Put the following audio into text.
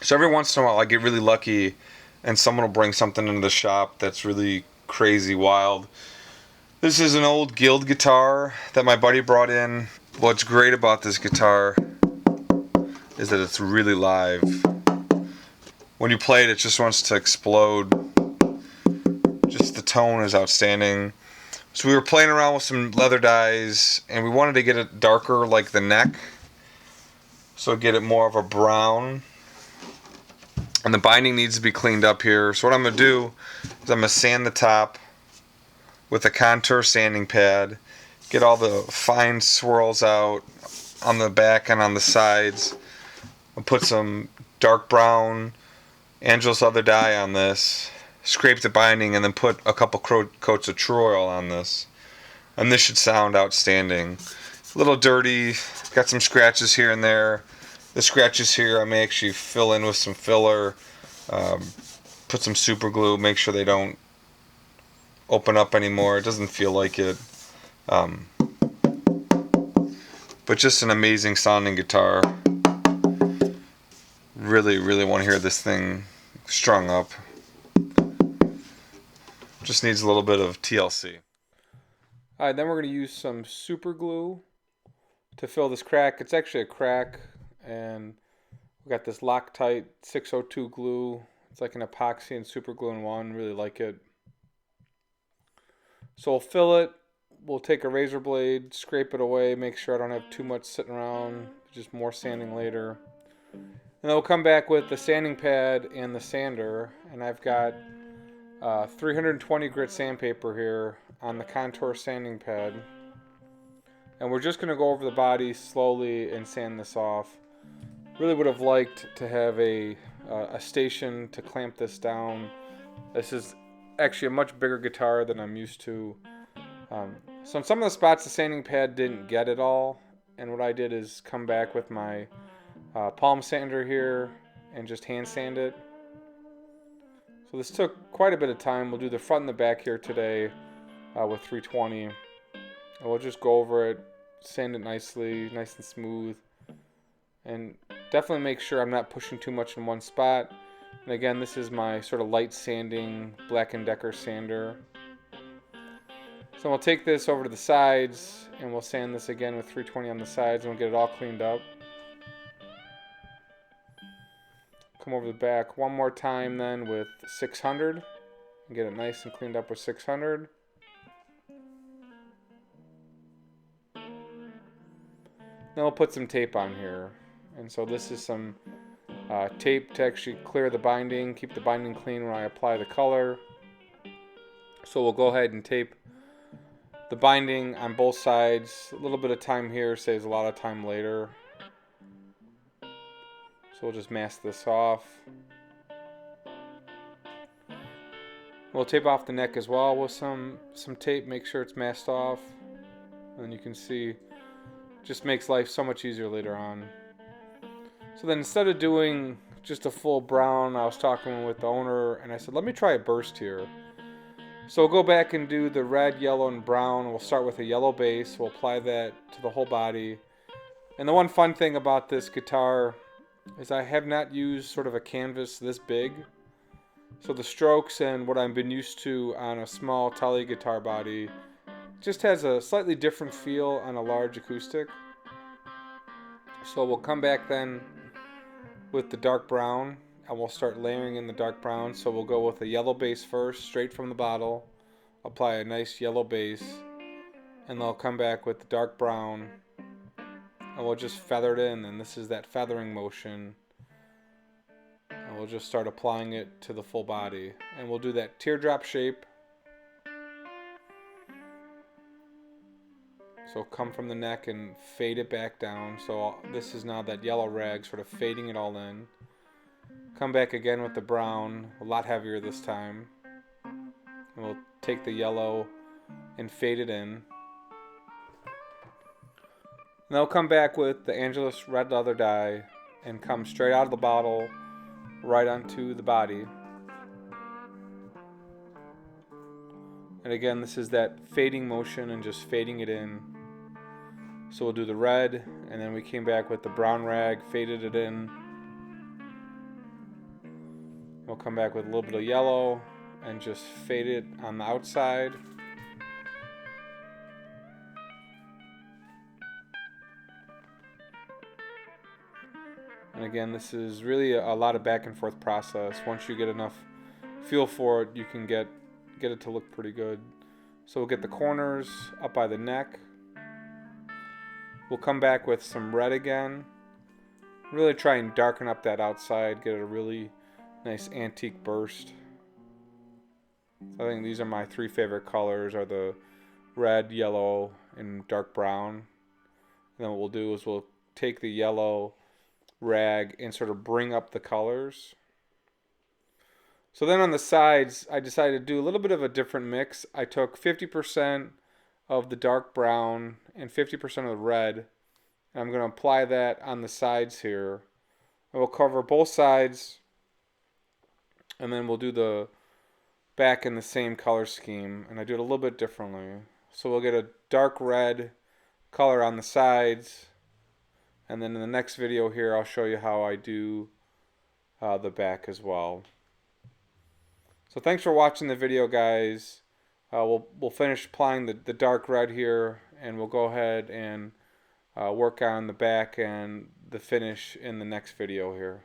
So every once in a while I get really lucky and someone will bring something into the shop that's really crazy wild. This is an old Guild guitar that my buddy brought in. What's great about this guitar is that it's really live. When you play it, it just wants to explode. Just the tone is outstanding. So we were playing around with some leather dyes, and we wanted to get it darker like the neck. So get it more of a brown. And the binding needs to be cleaned up here. So what I'm going to do is I'm going to sand the top with a contour sanding pad. Get all the fine swirls out on the back and on the sides. I'll put some dark brown Angelus leather dye on this. Scrape the binding and then put a couple coats of true oil on this. And this should sound outstanding. A little dirty. Got some scratches here and there. The scratches here I may actually fill in with some filler. Put some super glue. Make sure they don't open up anymore. It doesn't feel like it. But just an amazing sounding guitar. Really, really want to hear this thing strung up. Just needs a little bit of TLC. Alright, then we're going to use some super glue to fill this crack. It's actually a crack, and we got this Loctite 602 glue. It's like an epoxy and super glue in one. Really like it. So we'll fill it. We'll take a razor blade, scrape it away, make sure I don't have too much sitting around, just more sanding later. And then we'll come back with the sanding pad and the sander, and I've got 320 grit sandpaper here on the contour sanding pad. And we're just going to go over the body slowly and sand this off. Really would have liked to have a station to clamp this down. This is actually a much bigger guitar than I'm used to. So in some of the spots the sanding pad didn't get it all, and what I did is come back with my palm sander here and just hand sand it. So this took quite a bit of time. We'll do the front and the back here today with 320. And we'll just go over it, sand it nicely, nice and smooth, and definitely make sure I'm not pushing too much in one spot. And again, this is my sort of light sanding Black & Decker sander. So we'll take this over to the sides and we'll sand this again with 320 on the sides and we'll get it all cleaned up. Come over the back one more time then with 600 and get it nice and cleaned up with 600. Then we'll put some tape on here. And so this is some tape to actually clear the binding, keep the binding clean when I apply the color. So we'll go ahead and tape the binding on both sides. A little bit of time here saves a lot of time later. So we'll just mask this off. We'll tape off the neck as well with some tape, make sure it's masked off. And you can see, just makes life so much easier later on. So then instead of doing just a full brown, I was talking with the owner and I said, let me try a burst here. So we'll go back and do the red, yellow, and brown. We'll start with a yellow base. We'll apply that to the whole body. And the one fun thing about this guitar is I have not used sort of a canvas this big. So the strokes and what I've been used to on a small Tele guitar body just has a slightly different feel on a large acoustic. So we'll come back then with the dark brown and we'll start layering in the dark brown. So we'll go with a yellow base first, straight from the bottle, apply a nice yellow base, and then I'll come back with the dark brown and we'll just feather it in, and this is that feathering motion. And we'll just start applying it to the full body. And we'll do that teardrop shape. So come from the neck and fade it back down. So this is now that yellow rag, sort of fading it all in. Come back again with the brown, a lot heavier this time. And we'll take the yellow and fade it in. And I'll come back with the Angelus red leather dye and come straight out of the bottle right onto the body. And again, this is that fading motion and just fading it in. So we'll do the red, and then we came back with the brown rag, faded it in. We'll come back with a little bit of yellow and just fade it on the outside. And again, this is really a lot of back and forth process. Once you get enough feel for it, you can get it to look pretty good. So we'll get the corners up by the neck. We'll come back with some red again. Really try and darken up that outside, get a really nice antique burst. So I think these are my three favorite colors, are the red, yellow, and dark brown. And then what we'll do is we'll take the yellow rag and sort of bring up the colors. So then on the sides, I decided to do a little bit of a different mix. I took 50% of the dark brown and 50% of the red, and I'm going to apply that on the sides here. And we'll cover both sides, and then we'll do the back in the same color scheme, and I do it a little bit differently. So we'll get a dark red color on the sides, and then in the next video here I'll show you how I do the back as well. So thanks for watching the video, guys. We'll finish applying the dark red here, and we'll go ahead and work on the back and the finish in the next video here.